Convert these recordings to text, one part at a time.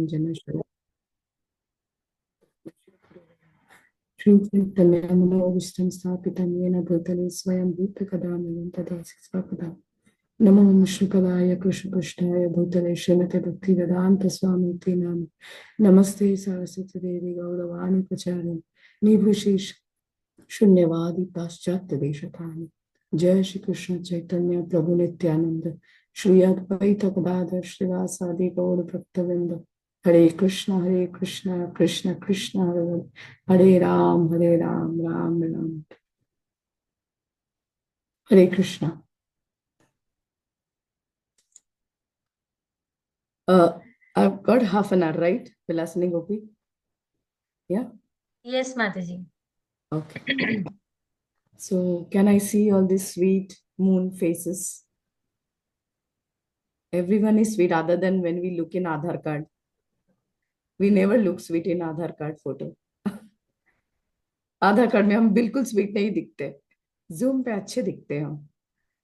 जन श्री चैतन्यमनोविष्टं स्थापितं येन भूतले स्वयं भूतकदामयं तदासि स्वपदम् नमो विष्णुपदाय कृष्णपृष्ठाय भूतले श्रीमते भक्तिवेदांत स्वामी ते नाम नमस्ते सरस्वती देवी गौरवाणी प्रचारिणी निर्विशेष शून्यवादी पाश्चात्य देशकानि जय श्री कृष्ण चैतन्य प्रभु नित्यानंद श्री अद्वैत गदाधर श्रीवासादि गौर भक्तवृंद हरे कृष्ण कृष्ण कृष्ण हरे हरे राम राम राम हरे Krishna. I've got half an hour, right? Vilasani Gopi? Yeah? Yes, Mataji. Okay. So, can I see all these sweet moon faces? Everyone is sweet other than when we look in Aadhaar card. We never look sweet in Aadhaar card photo. Aadhaar card में हम बिल्कुल sweet नहीं दिखते, zoom पे अच्छे दिखते हैं हम,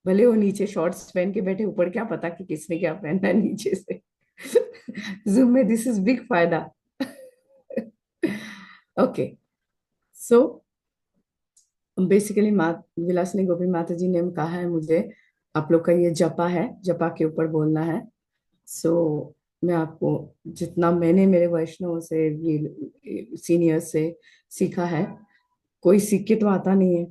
भले वो नीचे शॉर्ट्स पहन के बैठे, ऊपर क्या पता कि किसने क्या पहनना है नीचे से। जूम में दिस इज बिग फायदा। Okay, so basically Vilasini Gopi Mata जी ने कहा है मुझे आप लोग का ये जपा है, जपा के ऊपर बोलना है। सो मैं आपको जितना मैंने मेरे वैष्णव से सीनियर से सीखा है, कोई सीख के तो आता नहीं है,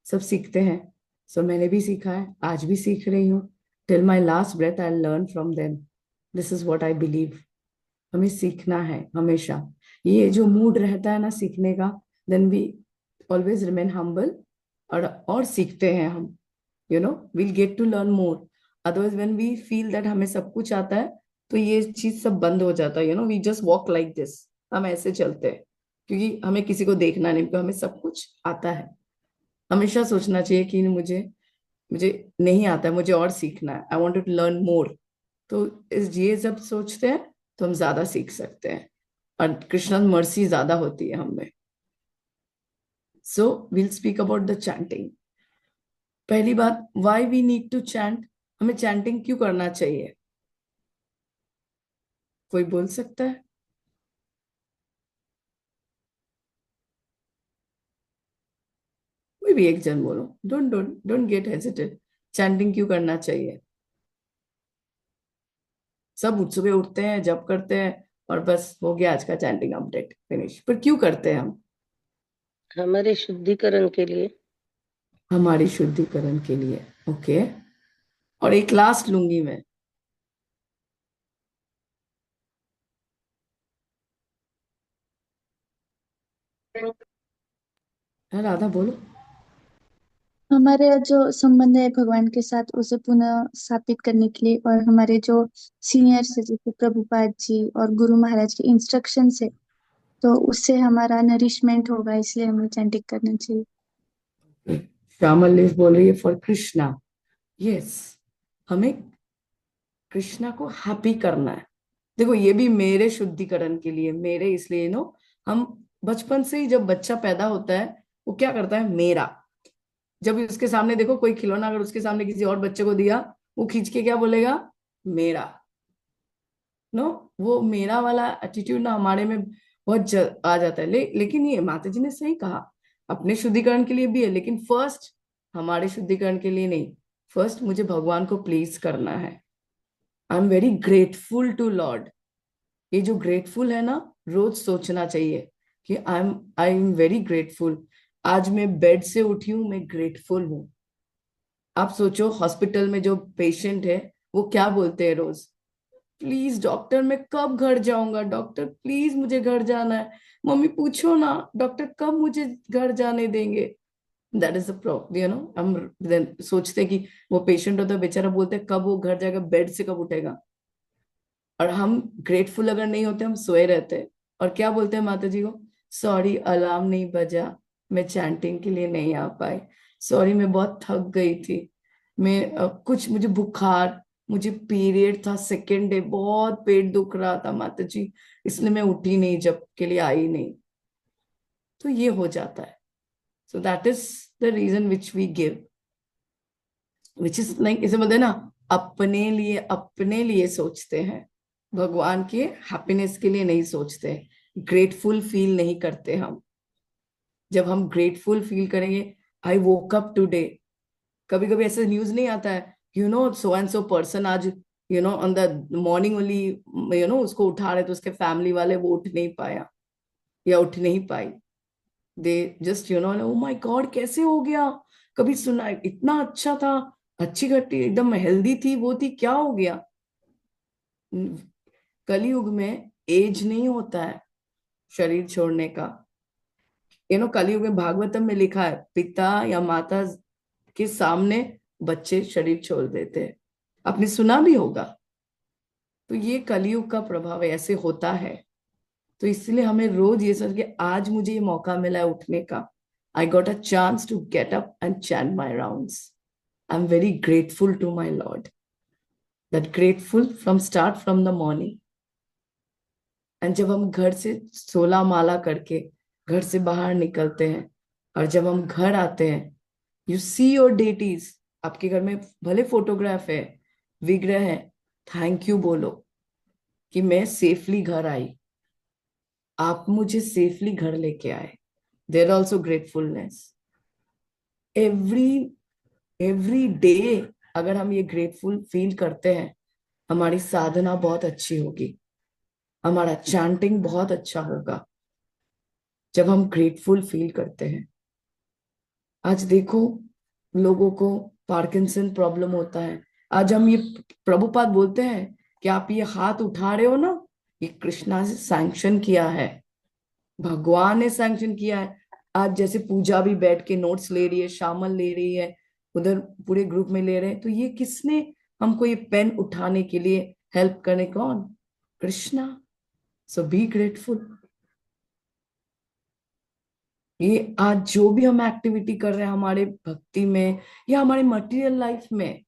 सब सीखते हैं। सो मैंने भी सीखा है, आज भी सीख रही हूँ। Till my last breath I learn from them. This is what I believe. हमें सीखना है हमेशा। ये जो मूड रहता है ना सीखने का, then we always remain humble, और सीखते हैं हम, we'll get to learn more. Otherwise when we feel that हमें सब कुछ आता है, तो ये चीज सब बंद हो जाता है। we just walk like this, हम ऐसे चलते हैं क्योंकि हमें किसी को देखना नहीं, क्योंकि हमें सब कुछ आता है। हमेशा सोचना चाहिए कि मुझे मुझे नहीं आता है, मुझे और सीखना है, I want to learn more. तो ये जब सोचते हैं तो हम ज्यादा सीख सकते हैं, और कृष्ण मर्सी ज्यादा होती है हमें। So will speak about the chanting. पहली बात, why we need to chant, हमें चैंटिंग क्यों करना चाहिए? कोई बोल सकता है? कोई भी एक जन बोलो, don't don't don't get hesitated. Chanting क्यों करना चाहिए? सब सुबह उठते हैं, जप करते हैं, और बस हो गया आज का चैंटिंग अपडेट, फिनिश। पर क्यों करते हैं हम? हमारे शुद्धिकरण के लिए। हमारी शुद्धिकरण के लिए। ओके, और एक लास्ट लूंगी मैं। हाँ, राधा बोलो। हमारे जो संबंध है भगवान के साथ उसे पुनः स्थापित करने के लिए, और हमारे जो सीनियर्स है जैसे प्रभुपाद जी और गुरु महाराज के इंस्ट्रक्शन है, तो उससे हमारा नरिशमेंट होगा, इसलिए हमें चैंटिंग करना चाहिए। श्यामल बोल रही है फॉर कृष्णा। यस, हमें कृष्णा को हैप्पी करना है। देखो, ये भी मेरे शुद्धिकरण के लिए, मेरे इसलिए हम बचपन से ही, जब बच्चा पैदा होता है वो क्या करता है? मेरा। जब उसके सामने देखो कोई खिलौना, अगर उसके सामने किसी और बच्चे को दिया, वो खींच के क्या बोलेगा? मेरा। नो, वो मेरा वाला एटीट्यूड ना हमारे में बहुत आ जाता है। लेकिन ये माता जी ने सही कहा, अपने शुद्धिकरण के लिए भी है, लेकिन फर्स्ट हमारे शुद्धिकरण के लिए नहीं, फर्स्ट मुझे भगवान को प्लीज करना है। I am very grateful to Lord. ये जो ग्रेटफुल है ना, रोज सोचना चाहिए कि आई एम वेरी ग्रेटफुल। आज मैं बेड से उठी हूं, मैं ग्रेटफुल हूं। आप सोचो, हॉस्पिटल में जो पेशेंट है वो क्या बोलते हैं रोज? प्लीज डॉक्टर, मैं कब घर जाऊंगा? डॉक्टर प्लीज मुझे घर जाना है। मम्मी पूछो ना, डॉक्टर कब मुझे घर जाने देंगे? दैट इज द प्रॉब्लम, हम then सोचते हैं कि वो पेशेंट होता है बेचारा, बोलते हैं कब वो घर जाएगा, बेड से कब उठेगा। और हम ग्रेटफुल अगर नहीं होते, हम सोए रहते हैं, और क्या बोलते हैं माता जी को? सॉरी अलार्म नहीं बजा, मैं चैंटिंग के लिए नहीं आ पाई। सॉरी, मैं बहुत थक गई थी, मैं कुछ मुझे बुखार, मुझे पीरियड था, सेकेंड डे, बहुत पेट दुख रहा था माता जी, इसलिए मैं उठी नहीं, जब के लिए आई नहीं। तो ये हो जाता है। So that is the reason which we give, which is like, इसे बोलते हैं ना, अपने लिए सोचते हैं। भगवान के हैप्पीनेस के लिए नहीं सोचते, ग्रेटफुल फील नहीं करते हम। जब हम ग्रेटफुल फील करेंगे, आई वोक अप टुडे, कभी कभी ऐसा न्यूज नहीं आता है, सो एंड सो पर्सन आज, ऑन द मॉर्निंग ओनली, उसको उठा रहे तो उसके फैमिली वाले वो उठ नहीं पाया या उठ नहीं पाई। They just oh my God कैसे हो गया, कभी सुना इतना अच्छा था, अच्छी घटी एकदम हेल्दी थी, वो थी, क्या हो गया। कलयुग में एज नहीं होता है शरीर छोड़ने का। कलयुग में भागवतम में लिखा है, पिता या माता के सामने बच्चे शरीर छोड़ देते हैं। आपने सुना भी होगा। तो ये कलयुग का प्रभाव है, ऐसे होता है। तो इसलिए हमें रोज ये सोच के, आज मुझे ये मौका मिला है उठने का, I got a chance to get up and chant my rounds, I am very grateful to my Lord, that grateful from start from the morning. And जब हम घर से 16 माला करके घर से बाहर निकलते हैं, और जब हम घर आते हैं, यू सी योर डेटीज, आपके घर में भले फोटोग्राफ है, विग्रह है, थैंक यू बोलो कि मैं सेफली घर आई, आप मुझे सेफली घर लेके आए। There also gratefulness every every day. अगर हम ये ग्रेटफुल फील करते हैं, हमारी साधना बहुत अच्छी होगी, हमारा चैंटिंग बहुत अच्छा होगा जब हम ग्रेटफुल फील करते हैं। आज देखो, लोगों को पार्किंसन प्रॉब्लम होता है। आज हम ये प्रभुपाद बोलते हैं कि आप ये हाथ उठा रहे हो ना, ये कृष्णा से सैंक्शन किया है, भगवान ने सैंक्शन किया है। आज जैसे पूजा भी बैठ के नोट्स ले रही है, शामल ले रही है, उधर पूरे ग्रुप में ले रहे हैं, तो ये किसने हमको ये पेन उठाने के लिए हेल्प करने, कौन? कृष्णा। सो बी ग्रेटफुल। ये आज जो भी हम एक्टिविटी कर रहे हैं हमारे भक्ति में या हमारे मटेरियल लाइफ में,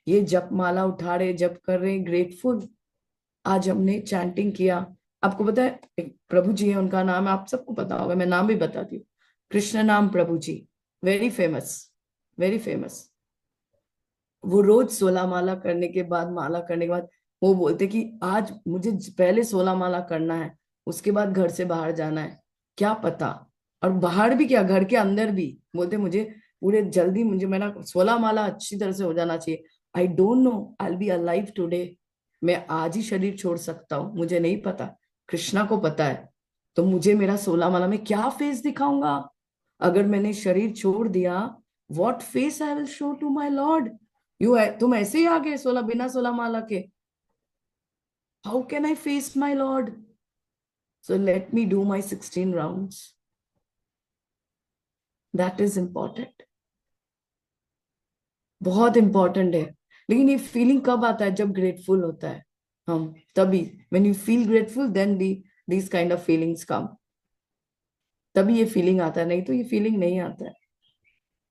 ये जप माला उठा रहे, जप कर रहे, ग्रेटफुल। आज हमने चैंटिंग किया। आपको पता है, एक प्रभु जी है, उनका नाम है, आप सबको पता होगा, मैं नाम भी बताती हूँ, कृष्ण नाम प्रभु जी, वेरी फेमस, वेरी फेमस। वो रोज 16 माला करने के बाद, माला करने के बाद वो बोलते कि आज मुझे पहले 16 माला करना है, उसके बाद घर से बाहर जाना है, क्या पता। और बाहर भी क्या, घर के अंदर भी बोलते मुझे पूरे जल्दी, मुझे मेरा 16 माला अच्छी तरह से हो जाना चाहिए। I don't know I will be alive today, मैं आज ही शरीर छोड़ सकता हूँ, मुझे नहीं पता, कृष्णा को पता है। तो मुझे मेरा 16 माला में क्या फेस दिखाऊंगा, अगर मैंने शरीर छोड़ दिया, what face I will show to my Lord. तुम ऐसे ही आ गए 16 बिना 16 माला के, how can I face my lord. So let me do my 16 rounds, that is important, बहुत इंपॉर्टेंट है। लेकिन ये फीलिंग कब आता है, जब ग्रेटफुल होता है हम, तभी, when you feel grateful then these kind of feelings come, तभी ये फीलिंग आता है, नहीं तो ये फीलिंग नहीं आता है।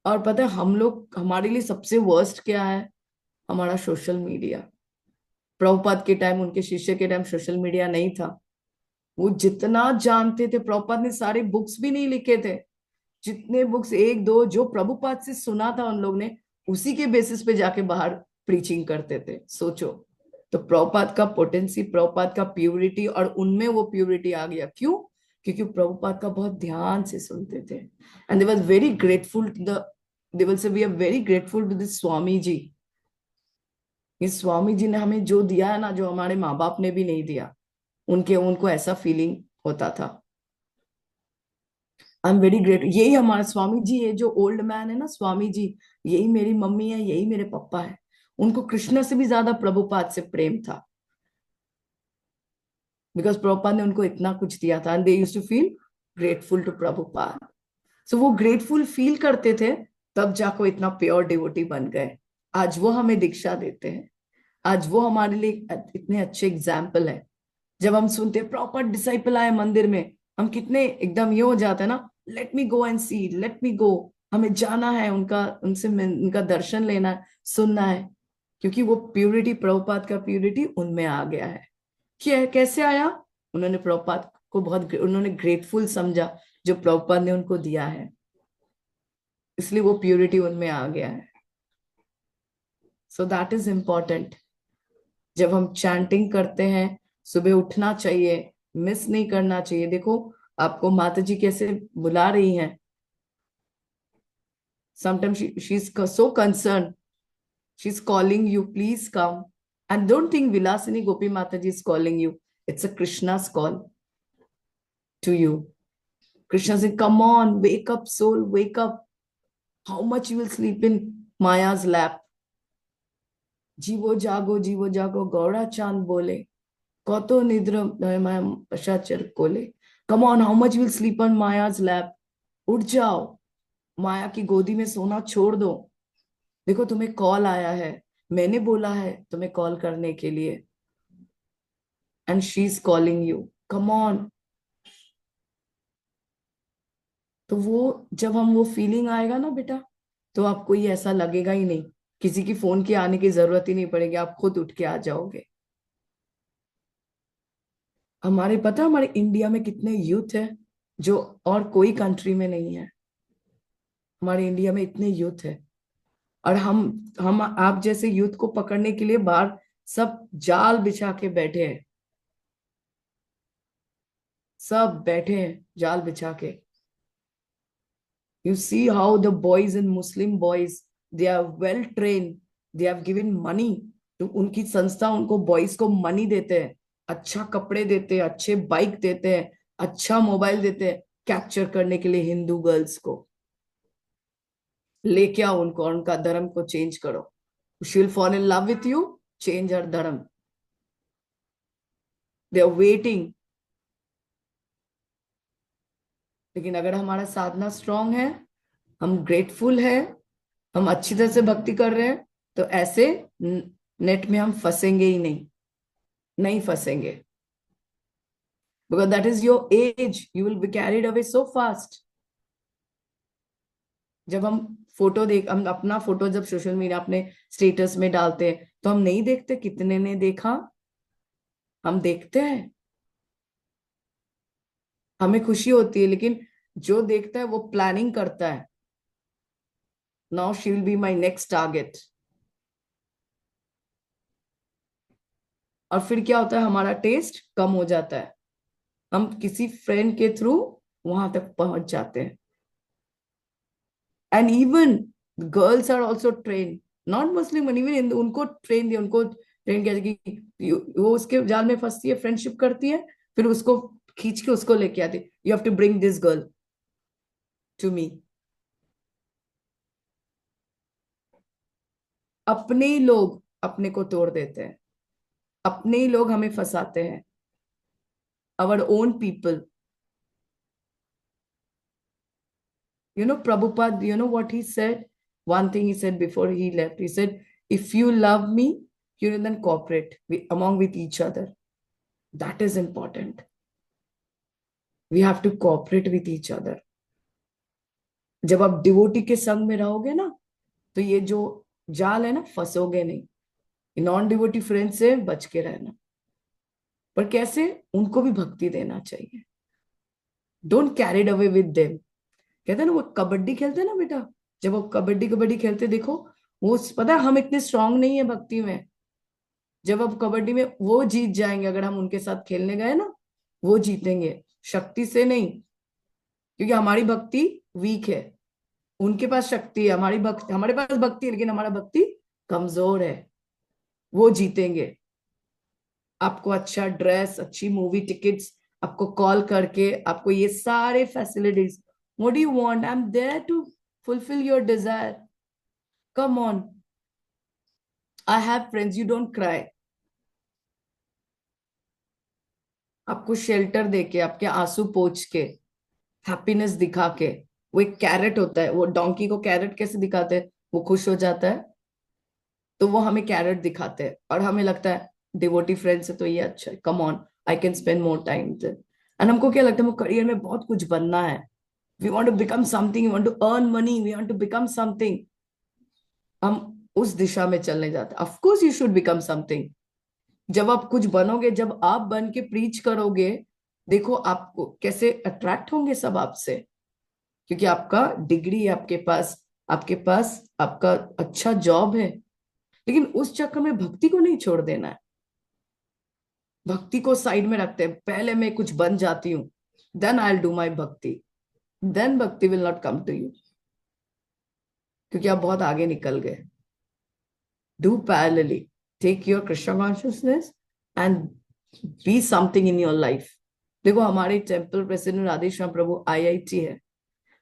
और पता है हम लोग, हमारे लिए सबसे वर्स्ट क्या है, हमारा सोशल मीडिया। प्रभुपाद के टाइम, उनके शिष्य के टाइम सोशल मीडिया नहीं था, वो जितना जानते थे, प्रभुपाद ने सारे बुक्स भी नहीं लिखे थे, जितने बुक्स एक दो जो प्रभुपाद से सुना था उन लोग ने, उसी के बेसिस पे जाके बाहर प्रीचिंग करते थे, सोचो। तो प्रभुपाद का पोटेंसी, प्रभुपाद का प्योरिटी, और उनमें वो प्योरिटी आ गया, क्यों? क्योंकि प्रभुपाद का बहुत ध्यान से सुनते थे। And they was very grateful to the, they will say we are very grateful to this Swami ji. इस स्वामी जी ने हमें जो दिया है ना, जो हमारे माँ बाप ने भी नहीं दिया, उनके उनको ऐसा फीलिंग होता था। आई एम वेरी ग्रेट, यही हमारा स्वामी जी, ये जो ओल्ड मैन है ना स्वामी जी, यही मेरी मम्मी है, यही मेरे पापा है। उनको कृष्ण से भी ज्यादा प्रभुपाद से प्रेम था, बिकॉज प्रभुपाद ने उनको इतना कुछ दिया था, and they used to feel grateful to Prabhupada. So वो ग्रेटफुल फील करते थे, तब जाको इतना प्योर डिवोटी बन गए। आज वो हमें दीक्षा देते हैं, आज वो हमारे लिए इतने अच्छे एग्जाम्पल है। जब हम सुनते प्रॉपर डिसाइपल आए मंदिर में, हम कितने एकदम ये हो जाते हैं ना, let me go and see, let me go, हमें जाना है, उनका उनसे उनका दर्शन लेना है, सुनना है, क्योंकि वो प्यूरिटी, प्रभुपाद का प्यूरिटी उनमें आ गया है। क्या कैसे आया? उन्होंने प्रभुपाद को बहुत, उन्होंने ग्रेटफुल समझा जो प्रभुपाद ने उनको दिया है, इसलिए वो प्यूरिटी उनमें आ गया है। So that is important. जब हम चैंटिंग करते हैं, सुबह उठना चाहिए, मिस नहीं करना चाहिए। देखो आपको माता जी कैसे बुला रही हैं। Sometimes she is so concern, she is calling you, please come. And don't think Vilasini Gopi Mata ji is calling you, it's a Krishna's call to you. Krishna said, come on, wake up, soul, wake up. How much you will sleep in Maya's lap? जीवो जागो गौड़ा चांद बोले, कतो निद्र पशाचर कोले। Come on, how much will sleep on Maya's lap? उठ जाओ, माया की गोदी में सोना छोड़ दो। देखो तुम्हें कॉल आया है, मैंने बोला है तुम्हें कॉल करने के लिए, and she is calling you, come on. तो वो जब हम वो फीलिंग आएगा ना बेटा, तो आपको ये ऐसा लगेगा ही नहीं, किसी की फोन के आने की जरूरत ही नहीं पड़ेगी, आप खुद उठ के आ जाओगे। हमारे पता हमारे इंडिया में कितने यूथ है जो और कोई कंट्री में नहीं है। हमारे इंडिया में इतने यूथ है, और हम आप जैसे यूथ को पकड़ने के लिए बाहर सब जाल बिछा के बैठे हैं, सब बैठे हैं जाल बिछा के। You see how the boys and Muslim boys, they are well trained. They have given money to उनकी संस्था उनको बॉयज को मनी देते हैं, अच्छा कपड़े देते हैं, अच्छे बाइक देते हैं, अच्छा मोबाइल देते हैं, कैप्चर करने के लिए हिंदू गर्ल्स को। लेके आओ उनको और उनका धर्म को चेंज करो। She will fall in love with you, change her धर्म। They are waiting। लेकिन अगर हमारा साधना स्ट्रांग है, हम ग्रेटफुल है, हम अच्छी तरह से भक्ति कर रहे हैं, तो ऐसे नेट में हम फंसेंगे ही नहीं, नहीं फंसेंगे। Because that is your age, you will be carried away so fast. जब हम अपना फोटो जब सोशल मीडिया अपने स्टेटस में डालते हैं, तो हम नहीं देखते कितने ने देखा, हम देखते हैं, हमें खुशी होती है, लेकिन जो देखता है वो प्लानिंग करता है, now she will be my next target. और फिर क्या होता है, हमारा टेस्ट कम हो जाता है, हम किसी फ्रेंड के थ्रू वहां तक पहुंच जाते हैं। And even girls are also train, not Muslim even उनको ट्रेन दिया, उनको ट्रेन किया कि वो उसके जाल में फंसती है, फ्रेंडशिप करती है, फिर उसको खींच के उसको लेके आती, you have to bring this girl to me. अपने ही लोग अपने को तोड़ देते हैं, अपने ही लोग हमें फंसाते हैं, our own people. You know, Prabhupada, you know what he said? One thing he said before he left. He said, if you love me, you will then cooperate among with each other. That is important. We have to cooperate with each other. जब आप devotee के संग में रहोगे ना, तो ये जो जाल है ना, फंसोगे नहीं। नॉन डिवोटी फ्रेंड से बच के रहना। पर कैसे? उनको भी भक्ति देना चाहिए। Don't carried away with them. कहते हैं ना, वो कबड्डी खेलते हैं ना बेटा, जब वो कबड्डी कबड्डी खेलते देखो, वो पता है हम इतने स्ट्रांग नहीं है भक्ति में, जब अब कबड्डी में वो जीत जाएंगे, अगर हम उनके साथ खेलने गए ना, वो जीतेंगे, शक्ति से नहीं, क्योंकि हमारी भक्ति वीक है। उनके पास शक्ति है, हमारे पास भक्ति है, लेकिन हमारा भक्ति कमजोर है, वो जीतेंगे। आपको अच्छा ड्रेस, अच्छी मूवी टिकट्स, आपको कॉल करके आपको ये सारे facilities, what do you want, I am there to fulfil your desire, come on, I have friends, you don't cry. आपको शेल्टर देके, आपके आंसू पोंछ के, हैप्पीनेस दिखा के, वो एक कैरेट होता है, वो डोंकी को कैरेट कैसे दिखाते हैं, वो खुश हो जाता है, तो वो हमें कैरेट दिखाते हैं, और हमें लगता है डिवोटी फ्रेंड से तो ये अच्छा है, कम on, I can spend more time. And हमको क्या लगता है, वो करियर में बहुत कुछ बनना है, we want to become something, we want to earn money, we want to become something. हम उस दिशा में चलने जाते हैं। Of course you should become something. जब आप कुछ बनोगे, जब आप बन के प्रीच करोगे, देखो आपको कैसे अट्रैक्ट होंगे सब आपसे, क्योंकि आपका डिग्री है आपके पास, आपके पास आपका अच्छा जॉब है। लेकिन उस चक्कर में भक्ति को नहीं छोड़ देना है। भक्ति को साइड में रखते हैं, पहले मैं कुछ बन जाती हूँ, then I will do my bhakti, then bhakti will not come to you, क्योंकि आप बहुत आगे निकल गए. Do parallelly, take your Krishna consciousness and be something in your life. देखो हमारे टेम्पल प्रेसिडेंट राधेश्याम प्रभु IIT है,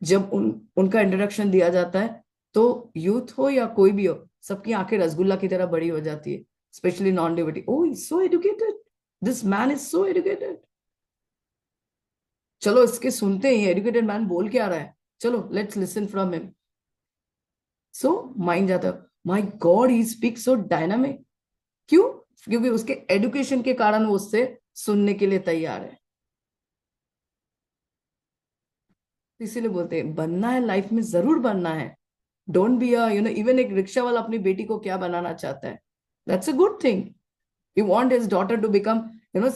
जब उनका इंट्रोडक्शन दिया जाता है तो यूथ हो या कोई भी हो, सबकी आंखें रसगुल्ला की तरह बड़ी हो जाती है, specially non devotee. Oh, he is so educated, this man is so educated. चलो इसके सुनते ही, एजुकेटेड मैन बोल के आ रहा है, चलो let's listen from him. So mind जाता, my god he speaks so dynamic. क्यों? क्योंकि उसके एजुकेशन के कारण वो उससे सुनने के लिए तैयार है. इसीलिए बोलते हैं बनना है, लाइफ में जरूर बनना है. डोंट बी इवन एक रिक्शा वाला अपनी बेटी को क्या बनाना चाहता है, that's a good thing. He want his daughter to become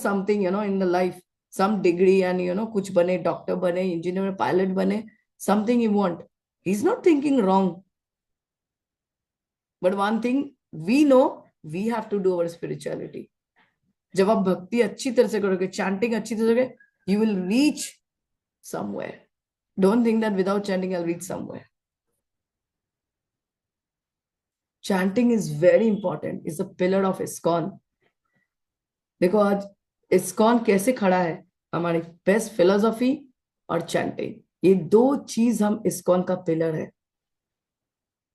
something in the life, some degree and कुछ बने, डॉक्टर बने, इंजीनियर, पायलट बने, something he want. He is not thinking wrong. But one thing we know, we have to do our spirituality. जब आप भक्ति अच्छी तरह से करोगे, चैंटिंग अच्छी तरह से करोगे, you will reach somewhere. Don't think that without chanting I will reach somewhere. Chanting is very important, is a pillar of ISKCON. देखो आज इस्कॉन कैसे खड़ा है, हमारी बेस्ट फिलोसॉफी और चैंटिंग, ये दो चीज हम इस्कॉन का पिलर है.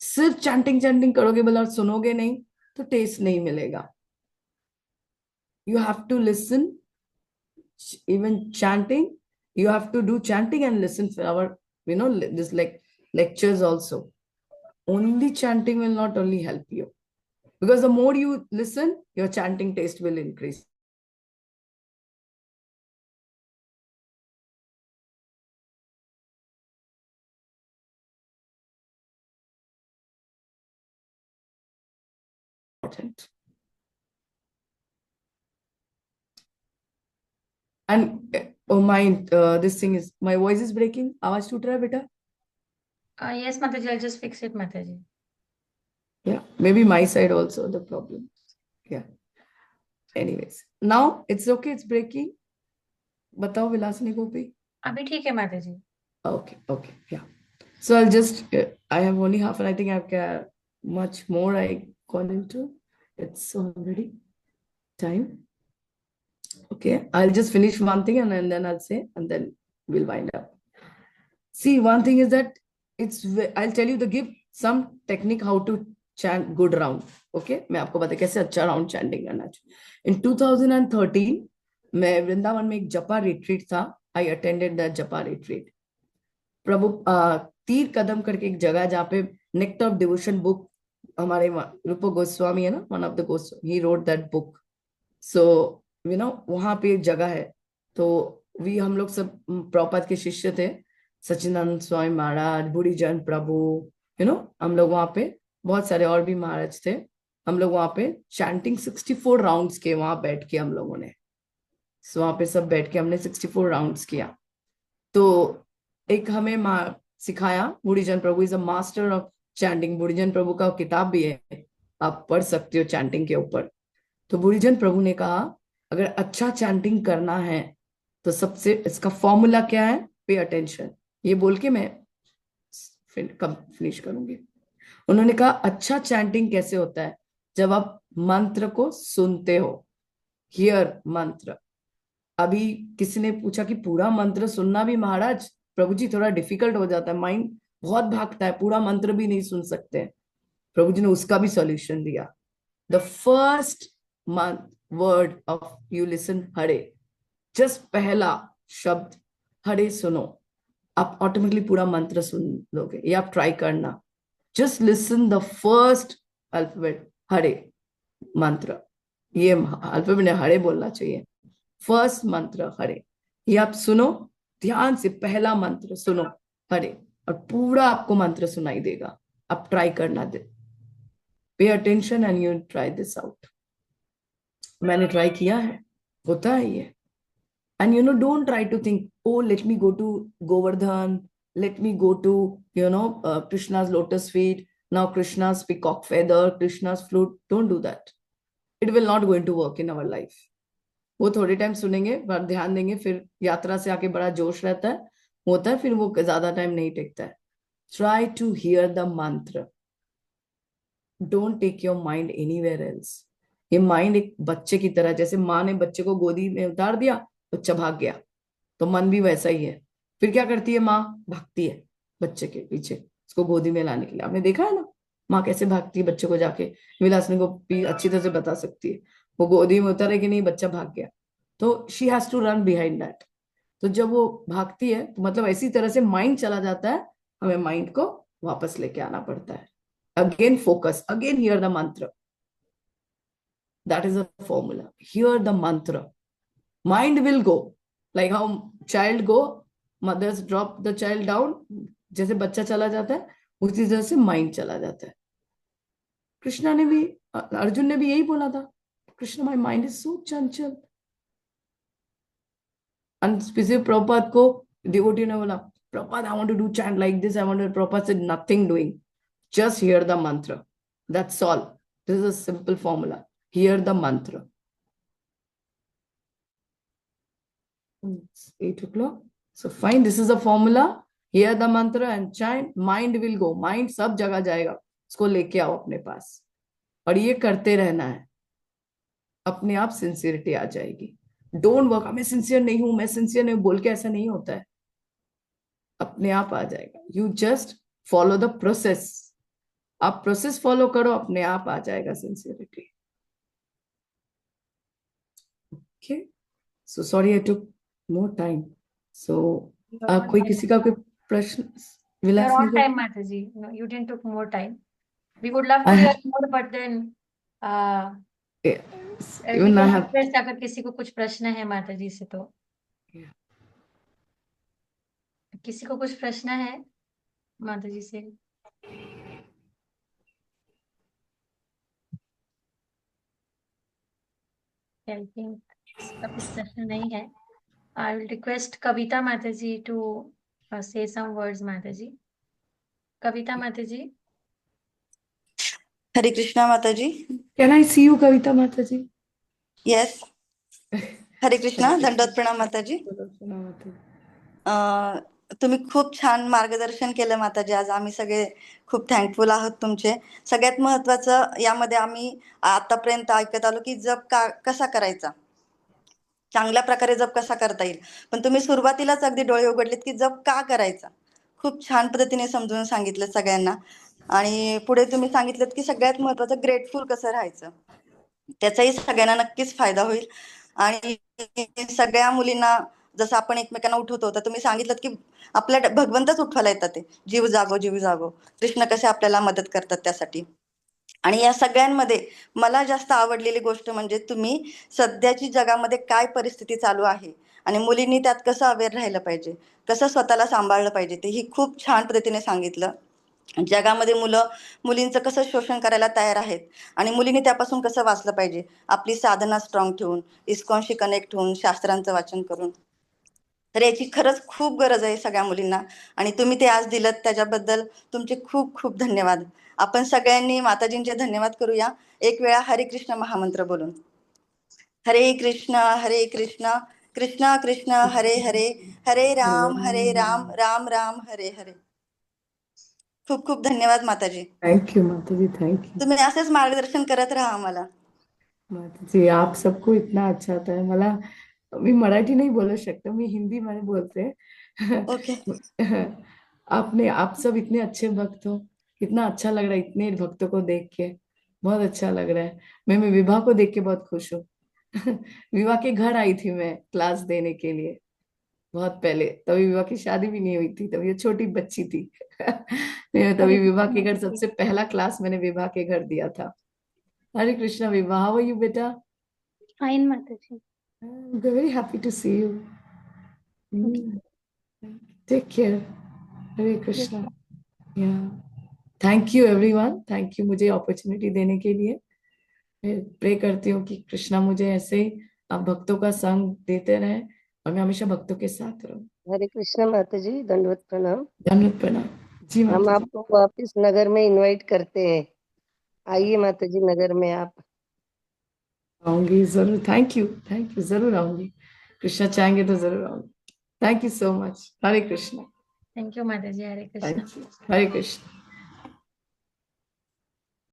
सिर्फ चैंटिंग चैंटिंग करोगे बोला और सुनोगे नहीं तो टेस्ट नहीं मिलेगा. You have to listen, even chanting. You have to do chanting and listen for our, this like lectures also. Only chanting will not only help you, because the more you listen, your chanting taste will increase. Important. And oh my, this thing is, my voice is breaking. आवाज टूट रहा है बेटा? Yes, Mataji, I'll just fix it, Mataji. Yeah, maybe my side also the problem. Yeah. Anyways, now it's okay. It's breaking. बताओ विलासिनी गोपी. अभी ठीक है माताजी. Okay, yeah. So I'll just, I have only half, and I think I've got much more I gone into. It's already time. Okay, I'll just finish one thing and then I'll say, and then we'll wind up. See, one thing is that I'll tell you some technique how to chant good round. Okay, मैं आपको बता कैसे अच्छा round chanting करना चाहिए. In 2013, मैं वृंदावन में एक जपा retreat था. I attended that जपा retreat. प्रभु तीर कदम करके एक जगह जहाँ पे नेक्ट ऑफ डिवोशन बुक, हमारे रूप गोस्वामी है ना, one of the Goswami, he wrote that book. So वहां पे एक जगह है. तो हम लोग सब प्रभुपाद के शिष्य थे, सच्चिदानंद स्वामी महाराज, बुढ़ीजन प्रभु, हम लोग वहां पे, बहुत सारे और भी महाराज थे. हम लोग वहां पे चैंटिंग 64 राउंड्स के वहां बैठ के हम लोगों ने. सो वहां पे सब बैठ के हमने 64 राउंड्स किया. तो एक हमें सिखाया, Budhijan Prabhu is a master of chanting. Budhijan Prabhu का किताब भी है, आप पढ़ सकते हो चैंटिंग के ऊपर. तो बुढ़ीजन प्रभु ने कहा अगर अच्छा चैंटिंग करना है तो सबसे इसका फॉर्मूला क्या है, पे अटेंशन. ये बोल के मैं फिनिश करूंगी. उन्होंने कहा अच्छा चैंटिंग कैसे होता है, जब आप मंत्र को सुनते हो, हियर मंत्र. अभी किसी ने पूछा कि पूरा मंत्र सुनना भी महाराज, प्रभु जी थोड़ा डिफिकल्ट हो जाता है, माइंड बहुत भागता है, पूरा मंत्र भी नहीं सुन सकते. प्रभु जी ने उसका भी सॉल्यूशन दिया. The first word of you listen Hare, just पहला शब्द हरे सुनो, आप ऑटोमेटिकली पूरा मंत्र सुन लोगे. ये आप ट्राई करना. Just listen the first alphabet Hare mantra. ये अल्फाबेट हरे बोलना चाहिए. फर्स्ट मंत्र हरे, ये आप सुनो ध्यान से, पहला मंत्र सुनो हरे, और पूरा आपको मंत्र सुनाई देगा. आप ट्राई करना दे, pay attention and you try this out. मैंने ट्राई किया है, होता है ये. And don't try to think oh let me go to Govardhan, let me go to Krishna's lotus feet, now Krishna's peacock feather, Krishna's flute. Don't do that. It will not going to work in our life. वो थोड़े time सुनेंगे, पर ध्यान देंगे, फिर यात्रा से आके बड़ा जोश रहता है, होता है, फिर वो ज्यादा टाइम नहीं टिकता है। Try to hear the mantra, don't take your mind anywhere else. ये माइंड एक बच्चे की तरह, जैसे माँ ने बच्चे को गोदी में उतार दिया, बच्चा भाग गया, तो मन भी वैसा ही है। फिर क्या करती है माँ? भागती है बच्चे के पीछे, उसको गोदी में लाने के लिए। आपने देखा है ना माँ कैसे भागती है बच्चे को जाके, विलासिनी को भी अच्छी तरह से बता सकती है। वो गोदी में उतरे कि नहीं, बच्चा भाग गया, तो she has to run behind that. तो जब वो भागती है तो मतलब ऐसी तरह से माइंड चला जाता है, हमें माइंड को वापस लेके आना पड़ता है। Again focus, again hear the mantra, that is a formula. Hear the mantra, mind will go like how child go, mothers drop the child down, जैसे बच्चा चला जाता है उसी तरह से माइंड चला जाता है। कृष्णा ने भी, अर्जुन ने भी यही बोला था, Krishna my mind is so चंचल। स्पेसिफिक प्रभुपाद को डिवोटी ने बोला, Prabhupada I want to do chant like this, I want to, Prabhupada said nothing doing, just hear the mantra, that's all, this is a simple formula, hear the mantra. It's 8 o'clock. So fine, this is a formula. Hear the mantra and chant. Mind will go. Mind सब जगह जाएगा, उसको लेके आओ अपने पास, और ये करते रहना है। अपने आप सिंसियरिटी आ जाएगी। डोंट वर्क, मैं सिंसियर नहीं हूं, मैं सिंसियर नहीं बोल के ऐसा नहीं होता है, अपने आप आ जाएगा। You just follow the process, आप प्रोसेस फॉलो करो, अपने आप आ जाएगा sincerity. Okay, so sorry I took more time. So You're on कोई time. किसी का कोई प्रश्न? You're विलासिनी on को? time, Mataji. No, you didn't took more time. We would love I to hear have, more, but then uh, yes, we even I can have, request अगर किसी को कुछ प्रश्न है माताजी से तो, yeah. किसी को कुछ प्रश्न है माताजी से? I think इसका कुछ प्रश्न नहीं है। I will request कविता माताजी to say some words माताजी। कविता माताजी। Hare Krishna Mata ji. Can I see you, Kavita Mataji? Yes, Hare Krishna, दंडवत प्रणाम माता जी। तुम्ही खूप छान मार्गदर्शन केलं माताजी आज, आम्ही सगळे खूप थँकफुल आहोत तुमचे। सगळ्यात महत्त्वाचं यामध्ये आम्ही आतापर्यंत ऐकत आलो की जप कसा करायचा, चांगल्या प्रकारे जप कसा करता येईल, पण तुम्ही सुरुवातीलाच अगदी डोळे उघडलेत की जप का करायचा, खूप छान पद्धतीने समजून सांगितलं सगळ्यांना। आणि पुढे तुम्ही सांगितलं की सगळ्यात महत्त्वाचं ग्रेटफुल कसं राहायचं, त्याचाही सगळ्यांना नक्कीच फायदा होईल। आणि सगळ्या मुलींना जसं आपण एकमेकांना उठवतो, तर तुम्ही सांगितलं की आपल्या भगवंतच उठवायला येतात, ते जीव जागो जीव जागो, कृष्ण कसे आपल्याला मदत करतात त्यासाठी। आणि या सगळ्यांमध्ये मला जास्त आवडलेली गोष्ट म्हणजे तुम्ही सध्याची जगामध्ये काय परिस्थिती चालू आहे आणि मुलींनी त्यात कसं अवेअर राहिलं पाहिजे, कसं स्वतःला सांभाळलं पाहिजे, ते ही खूप छान पद्धतीने सांगितलं। जगामध्ये मुलींचं कसं शोषण करायला तयार आहेत आणि मुलींनी त्यापासून कसं वाचलं पाहिजे, आपली साधना स्ट्रॉंग ठेवून, इस्कॉनशी कनेक्ट होऊन, शास्त्रांचं वाचन करून। तर याची खरंच खूप गरज आहे सगळ्या मुलींना, आणि तुम्ही ते आज दिलत त्याच्याबद्दल तुमचे खूप खूप धन्यवाद। आपण सगळ्यांनी माताजींचे धन्यवाद करूया एक वेळा हरे कृष्ण महामंत्र बोलून। हरे कृष्ण कृष्ण कृष्ण हरे हरे, हरे राम राम राम हरे हरे। खूप खूप धन्यवाद माताजी। थैंक यू माताजी, थैंक यू तुम्ही असेच मार्गदर्शन करत राहा आम्हाला। माताजी। आप सबको इतना अच्छा आता है मला, मी मराठी नहीं बोलू शकते, मी हिंदी में बोलते ओके। आपने, आप सब इतने अच्छे भक्त हो, कितना अच्छा लग रहा है इतने भक्तों को देख के, बहुत अच्छा लग रहा है। मैं विवाह को देख के बहुत खुश हूँ। विवाह के घर आई थी मैं क्लास देने के लिए, बहुत पहले, तभी विवाह की शादी भी नहीं हुई थी, तभी ये छोटी बच्ची थी। तभी हरे विवाह कृष्ण के घर माता जी। सबसे पहला क्लास मैंने विवाह के घर दिया था। हरे कृष्णा विवाह, हाउ आर यू बेटा? Fine Mata ji. Very happy to see you. Take care. Hare Krishna. Yeah, thank you everyone, thank you मुझे अपॉर्चुनिटी देने के लिए। मैं प्रे करती हूँ कि कृष्णा मुझे ऐसे ही आप भक्तों का संग देते रहे, और मैं हमेशा भक्तों के साथ रहूं। हरे कृष्ण माता जी, दंडवत प्रणाम। धन्यवाद, प्रणाम जी हम माता जी। आपको वापस नगर में इनवाइट करते हैं, आइए माता जी नगर में आप। आऊंगी जरूर, थैंक यू, जरूर आऊंगी, कृष्णा चाहेंगे तो जरूर आऊंगी। Thank you so much. Hare Krishna. Thank you Mata ji. Hare Krishna. Thank you. Hare Krishna.